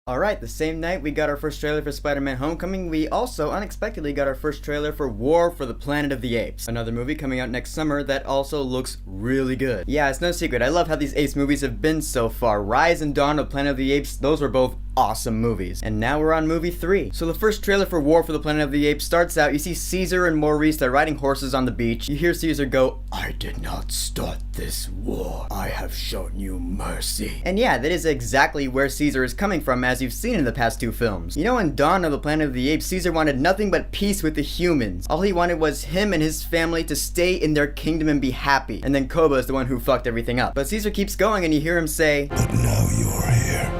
Alright, the same night we got our first trailer for Spider-Man Homecoming, we also unexpectedly got our first trailer for War for the Planet of the Apes, another movie coming out next summer that also looks really good. Yeah, it's no secret, I love how these Apes movies have been so far. Rise and Dawn of Planet of the Apes, those were both awesome movies. And now we're on movie 3. So the first trailer for War for the Planet of the Apes starts out, you see Caesar and Maurice, they're riding horses on the beach. You hear Caesar go, "I did not start this war. I have shown you mercy." And yeah, that is exactly where Caesar is coming from, as you've seen in the past 2 films. You know, in Dawn of the Planet of the Apes, Caesar wanted nothing but peace with the humans. All he wanted was him and his family to stay in their kingdom and be happy. And then Koba is the one who fucked everything up. But Caesar keeps going and you hear him say, "But now you're here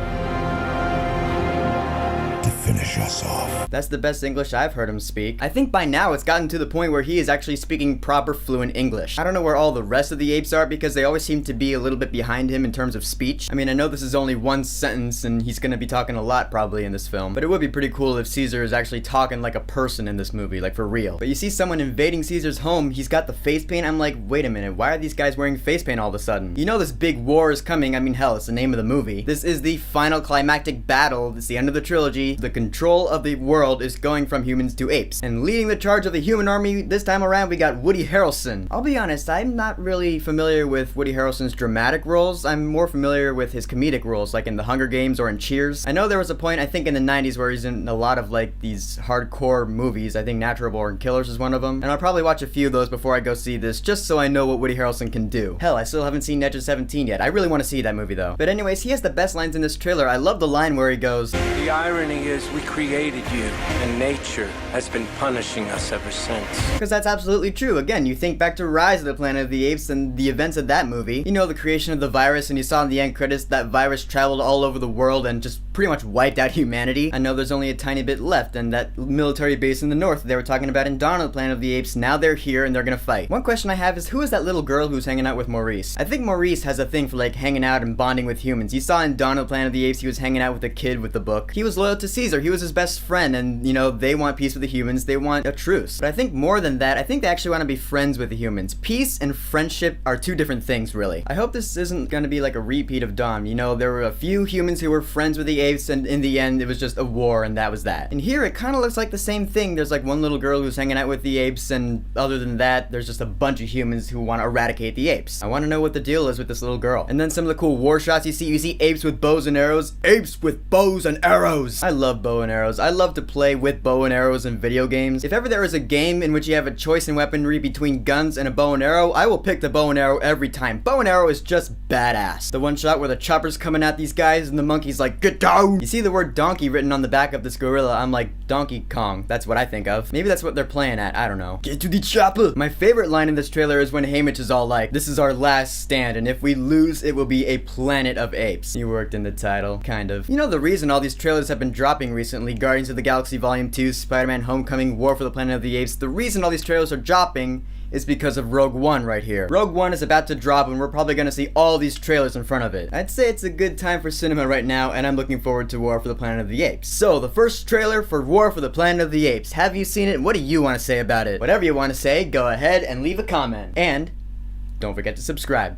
to finish us off." That's the best English I've heard him speak. I think by now it's gotten to the point where he is actually speaking proper fluent English. I don't know where all the rest of the apes are because they always seem to be a little bit behind him in terms of speech. I mean, I know this is only one sentence and he's gonna be talking a lot probably in this film, but it would be pretty cool if Caesar is actually talking like a person in this movie, like for real. But you see someone invading Caesar's home, he's got the face paint. I'm like, wait a minute, why are these guys wearing face paint all of a sudden? You know this big war is coming. I mean, hell, it's the name of the movie. This is the final climactic battle. It's the end of the trilogy. The control of the world is going from humans to apes. And leading the charge of the human army this time around, we got Woody Harrelson. I'll be honest, I'm not really familiar with Woody Harrelson's dramatic roles. I'm more familiar with his comedic roles, like in The Hunger Games or in Cheers. I know there was a point, I think in the 90s, where he's in a lot of like these hardcore movies. I think Natural Born Killers is one of them. And I'll probably watch a few of those before I go see this, just so I know what Woody Harrelson can do. Hell, I still haven't seen Edge of 17 yet. I really want to see that movie though. But anyways, he has the best lines in this trailer. I love the line where he goes, "The irony is we created you, and nature has been punishing us ever since." Because that's absolutely true. Again, you think back to Rise of the Planet of the Apes and the events of that movie. You know, the creation of the virus, and you saw in the end credits that virus traveled all over the world and just pretty much wiped out humanity. I know there's only a tiny bit left, and that military base in the north they were talking about in Dawn of the Planet of the Apes, now they're here and they're gonna fight. One question I have is, who is that little girl who's hanging out with Maurice? I think Maurice has a thing for like hanging out and bonding with humans. You saw in Dawn of the Planet of the Apes he was hanging out with a kid with the book. He was loyal to Caesar. He was his best friend, and you know, they want peace with the humans. They want a truce. But I think more than that, I think they actually want to be friends with the humans. Peace and friendship are 2 different things, really. I hope this isn't going to be like a repeat of Dawn. You know, there were a few humans who were friends with the apes, and in the end, it was just a war, and that was that. And here, it kind of looks like the same thing. There's like one little girl who's hanging out with the apes, and other than that, there's just a bunch of humans who want to eradicate the apes. I want to know what the deal is with this little girl. And then some of the cool war shots you see apes with bows and arrows. Apes with bows and arrows! I love bow and arrows. I love to play with bow and arrows in video games. If ever there is a game in which you have a choice in weaponry between guns and a bow and arrow, I will pick the bow and arrow every time. Bow and arrow is just badass. The one shot where the chopper's coming at these guys and the monkey's like, "Get down!" You see the word donkey written on the back of this gorilla, I'm like, Donkey Kong. That's what I think of. Maybe that's what they're playing at, I don't know. Get to the chopper! My favorite line in this trailer is when Haymitch is all like, "This is our last stand, and if we lose, it will be a planet of apes." You worked in the title, kind of. You know the reason all these trailers have been dropping recently, Guardians of the Galaxy Volume 2, Spider-Man Homecoming, War for the Planet of the Apes, the reason all these trailers are dropping is because of Rogue One right here. Rogue One is about to drop and we're probably gonna see all these trailers in front of it. I'd say it's a good time for cinema right now, and I'm looking forward to War for the Planet of the Apes. So, the first trailer for War for the Planet of the Apes. Have you seen it? What do you want to say about it? Whatever you want to say, go ahead and leave a comment. And don't forget to subscribe.